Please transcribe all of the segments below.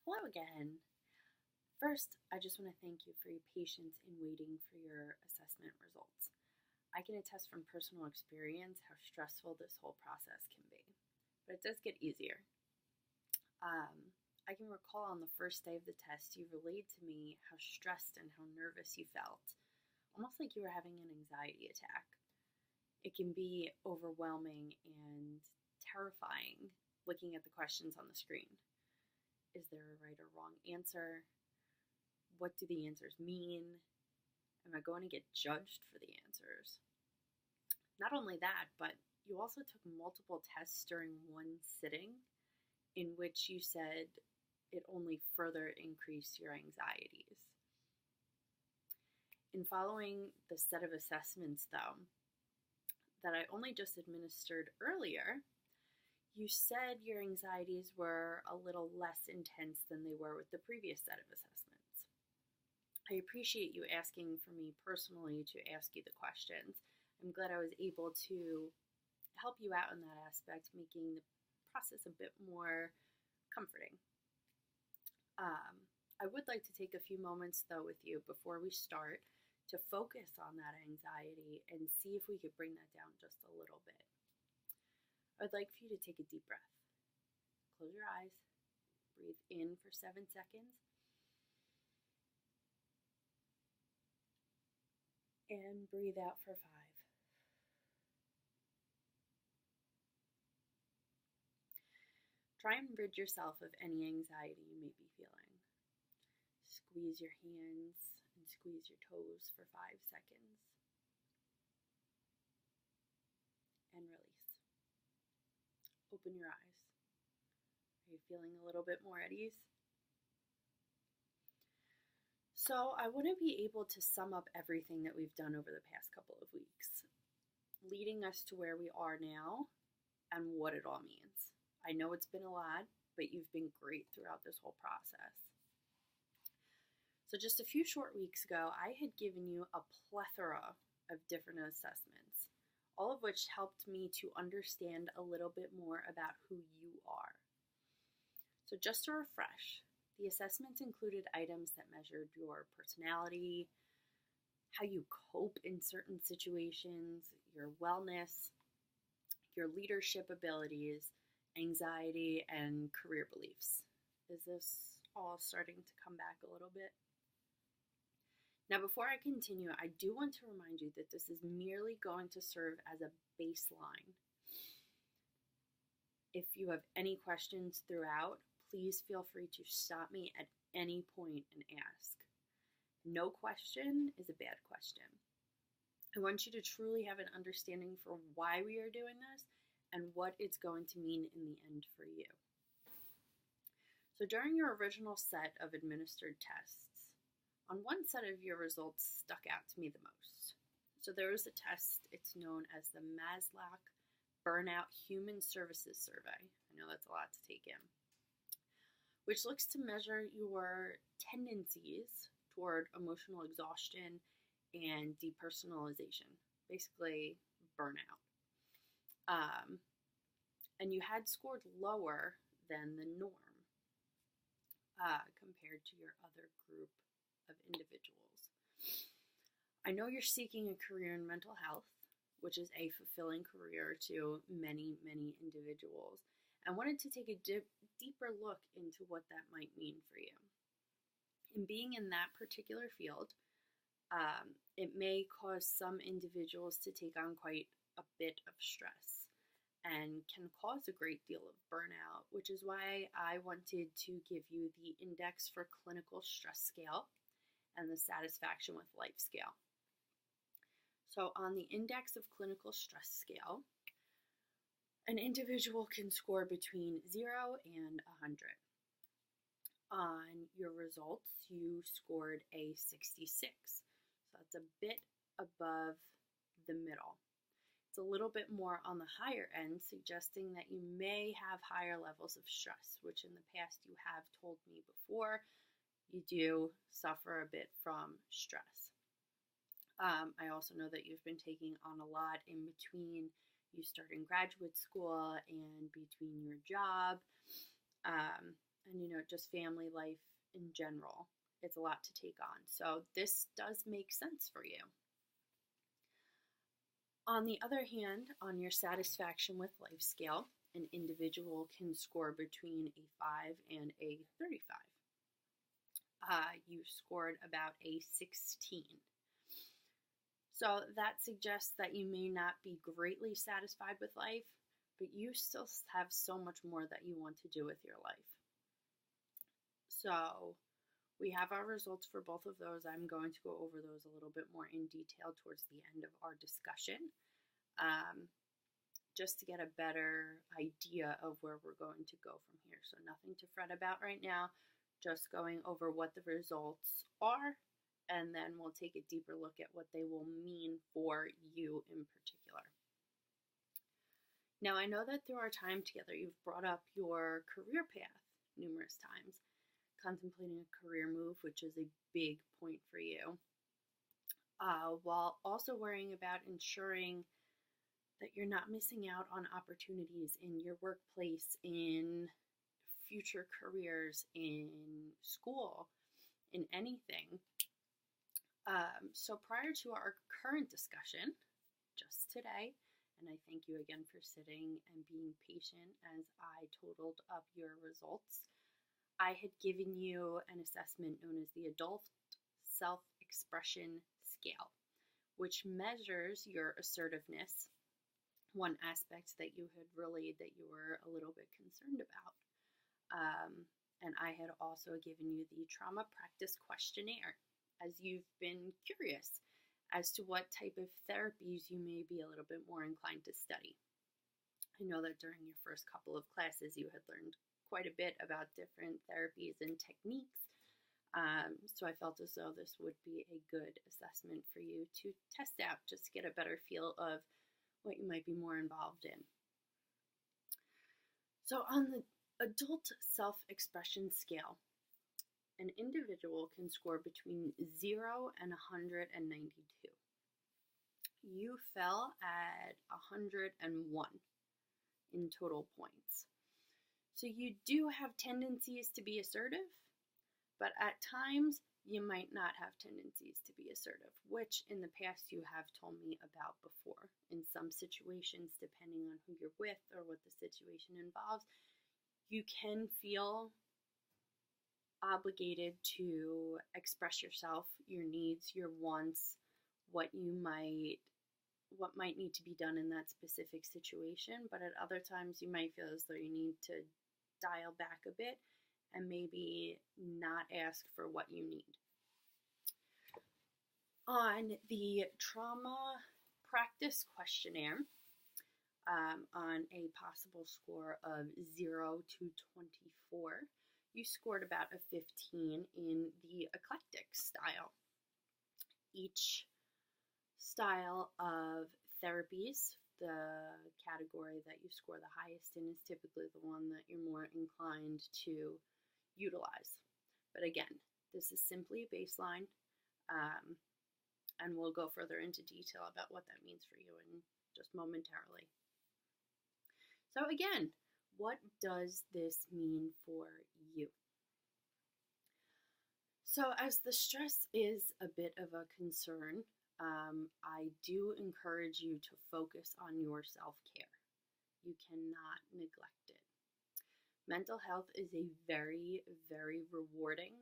Hello again. First, I just want to thank you for your patience in waiting for your assessment results. I can attest from personal experience how stressful this whole process can be, but it does get easier. I can recall on the first day of the test, you relayed to me how stressed and how nervous you felt, almost like you were having an anxiety attack. It can be overwhelming and terrifying looking at the questions on the screen. Is there a right or wrong answer? What do the answers mean? Am I going to get judged for the answers? Not only that, but you also took multiple tests during one sitting in which you said it only further increased your anxieties. In following the set of assessments, though, that I only just administered earlier, you said your anxieties were a little less intense than they were with the previous set of assessments. I appreciate you asking for me personally to ask you the questions. I'm glad I was able to help you out in that aspect, making the process a bit more comforting. I would like to take a few moments, though, with you before we start to focus on that anxiety and see if we could bring that down just a little bit. I would like for you to take a deep breath. Close your eyes. Breathe in for 7 seconds. And breathe out for 5. Try and rid yourself of any anxiety you may be feeling. Squeeze your hands and squeeze your toes for 5 seconds. And release. Open your eyes. Are you feeling a little bit more at ease? So I want to be able to sum up everything that we've done over the past couple of weeks, leading us to where we are now and what it all means. I know it's been a lot, but you've been great throughout this whole process. So just a few short weeks ago, I had given you a plethora of different assessments, all of which helped me to understand a little bit more about who you are. So just to refresh, the assessments included items that measured your personality, how you cope in certain situations, your wellness, your leadership abilities, anxiety, and career beliefs. Is this all starting to come back a little bit? Now, before I continue, I do want to remind you that this is merely going to serve as a baseline. If you have any questions throughout, please feel free to stop me at any point and ask. No question is a bad question. I want you to truly have an understanding for why we are doing this and what it's going to mean in the end for you. So during your original set of administered tests, on one set of your results stuck out to me the most. So there was a test, it's known as the Maslow Burnout Human Services Survey. I know that's a lot to take in. Which looks to measure your tendencies toward emotional exhaustion and depersonalization, basically burnout. And you had scored lower than the norm compared to your other group of individuals. I know you're seeking a career in mental health, which is a fulfilling career to many, many individuals, and wanted to take a deeper look into what that might mean for you. And being in that particular field, it may cause some individuals to take on quite a bit of stress and can cause a great deal of burnout, which is why I wanted to give you the Index for Clinical Stress Scale and the Satisfaction with Life scale. So on the Index of Clinical Stress Scale, an individual can score between 0 and 100. On your results, you scored a 66. So that's a bit above the middle. It's a little bit more on the higher end, suggesting that you may have higher levels of stress, which in the past you have told me before you do suffer a bit from stress. I also know that you've been taking on a lot in between you starting graduate school and between your job. and just family life in general. It's a lot to take on. So this does make sense for you. On the other hand, on your satisfaction with life scale, an individual can score between a 5 and a 35. You scored about a 16. So that suggests that you may not be greatly satisfied with life, but you still have so much more that you want to do with your life. So we have our results for both of those. I'm going to go over those a little bit more in detail towards the end of our discussion, just to get a better idea of where we're going to go from here. So nothing to fret about right now, just going over what the results are, and then we'll take a deeper look at what they will mean for you in particular. Now, I know that through our time together, you've brought up your career path numerous times, contemplating a career move, which is a big point for you, while also worrying about ensuring that you're not missing out on opportunities in your workplace, in future careers, in school, in anything. So prior to our current discussion, just today, and I thank you again for sitting and being patient as I totaled up your results, I had given you an assessment known as the Adult Self-Expression Scale, which measures your assertiveness, one aspect that you had relayed that you were a little bit concerned about. And I had also given you the Trauma Practice Questionnaire, as you've been curious as to what type of therapies you may be a little bit more inclined to study. I know that during your first couple of classes you had learned quite a bit about different therapies and techniques, so I felt as though this would be a good assessment for you to test out, just to get a better feel of what you might be more involved in. So on the Adult Self-Expression Scale, an individual can score between 0 and 192. You fell at 101 in total points. So you do have tendencies to be assertive, but at times you might not have tendencies to be assertive, which in the past you have told me about before. In some situations, depending on who you're with or what the situation involves, you can feel obligated to express yourself, your needs, your wants, what might need to be done in that specific situation. But at other times you might feel as though you need to dial back a bit and maybe not ask for what you need. On the Trauma Practice Questionnaire, on a possible score of 0 to 24, you scored about a 15 in the eclectic style. Each style of therapies, the category that you score the highest in is typically the one that you're more inclined to utilize. But again, this is simply a baseline, and we'll go further into detail about what that means for you in just momentarily. So again, what does this mean for you? So as the stress is a bit of a concern, I do encourage you to focus on your self-care. You cannot neglect it. Mental health is a very, very rewarding,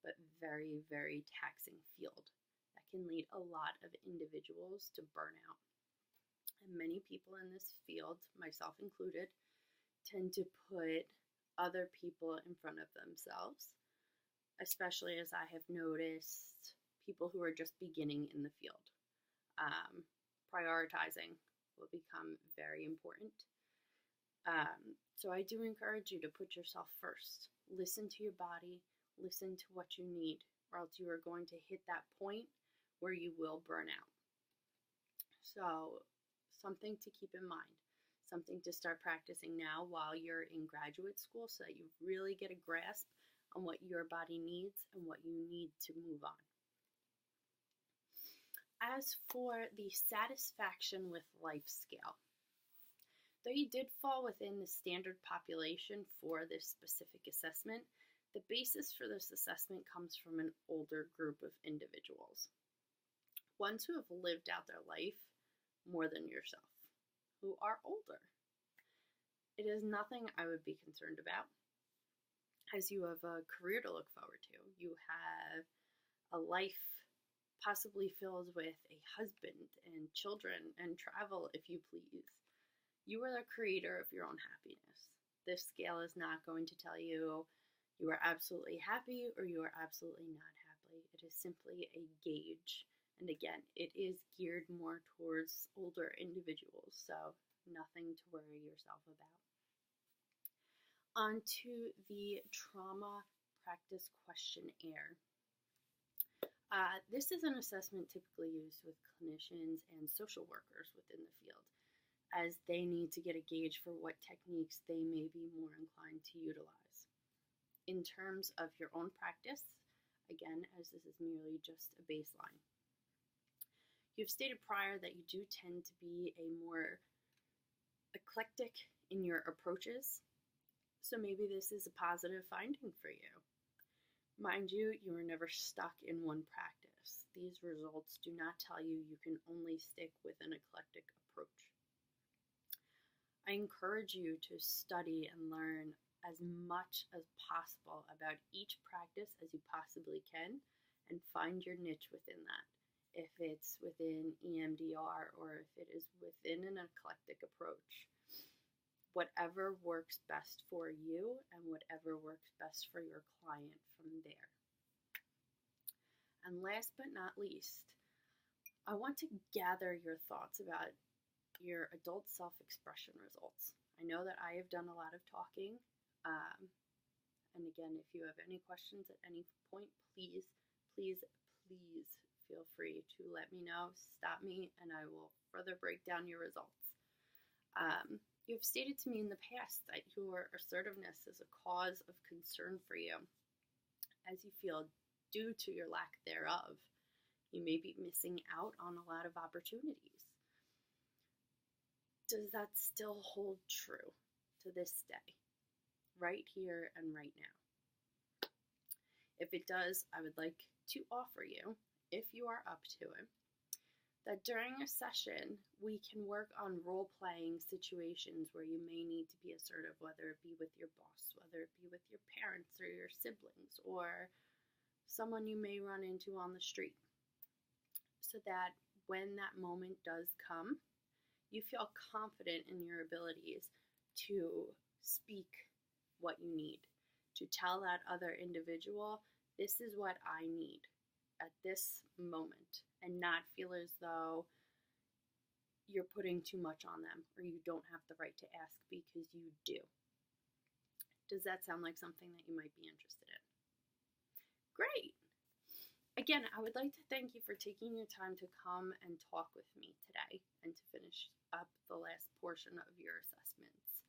but very, very taxing field that can lead a lot of individuals to burnout. And many people in this field, myself included, tend to put other people in front of themselves, especially as I have noticed people who are just beginning in the field. Prioritizing will become very important. So I do encourage you to put yourself first. Listen to your body, listen to what you need, or else you are going to hit that point where you will burn out. So something to keep in mind, something to start practicing now while you're in graduate school so that you really get a grasp on what your body needs and what you need to move on. As for the satisfaction with life scale, Though you did fall within the standard population for this specific assessment, the basis for this assessment comes from an older group of individuals, ones who have lived out their life more than yourself, who are older. It is nothing I would be concerned about, as you have a career to look forward to. You have a life possibly filled with a husband and children and travel, if you please. You are the creator of your own happiness. This scale is not going to tell you you are absolutely happy or you are absolutely not happy. It is simply a gauge. And again, it is geared more towards older individuals, so nothing to worry yourself about. On to the trauma practice questionnaire. This is an assessment typically used with clinicians and social workers within the field, as they need to get a gauge for what techniques they may be more inclined to utilize. In terms of your own practice, again, as this is merely just a baseline, you've stated prior that you do tend to be a more eclectic in your approaches, so maybe this is a positive finding for you. Mind you, you are never stuck in one practice. These results do not tell you you can only stick with an eclectic approach. I encourage you to study and learn as much as possible about each practice as you possibly can and find your niche within that. If it's within EMDR or if it is within an eclectic approach. Whatever works best for you and whatever works best for your client from there. And last but not least, I want to gather your thoughts about your adult self-expression results. I know that I have done a lot of talking, and again, if you have any questions at any point, please feel free to let me know, stop me, and I will further break down your results. You have stated to me in the past that your assertiveness is a cause of concern for you, as you feel due to your lack thereof, you may be missing out on a lot of opportunities. Does that still hold true to this day, right here and right now? If it does, I would like to offer you, if you are up to it, that during a session, we can work on role-playing situations where you may need to be assertive, whether it be with your boss, whether it be with your parents or your siblings, or someone you may run into on the street, so that when that moment does come, you feel confident in your abilities to speak what you need, to tell that other individual, this is what I need at this moment, and not feel as though you're putting too much on them or you don't have the right to ask because you do. Does that sound like something that you might be interested in? Great! Again, I would like to thank you for taking your time to come and talk with me today and to finish up the last portion of your assessments.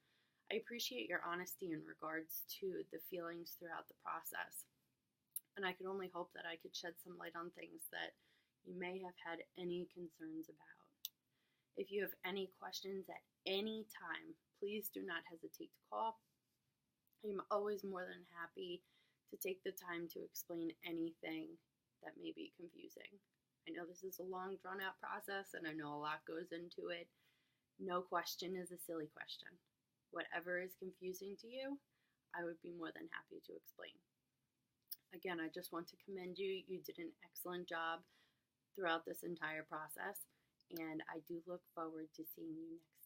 I appreciate your honesty in regards to the feelings throughout the process, and I can only hope that I could shed some light on things that you may have had any concerns about. If you have any questions at any time, please do not hesitate to call. I'm always more than happy to take the time to explain anything that may be confusing. I know this is a long, drawn-out process, and I know a lot goes into it. No question is a silly question. Whatever is confusing to you, I would be more than happy to explain. Again, I just want to commend you. You did an excellent job throughout this entire process, and I do look forward to seeing you next time.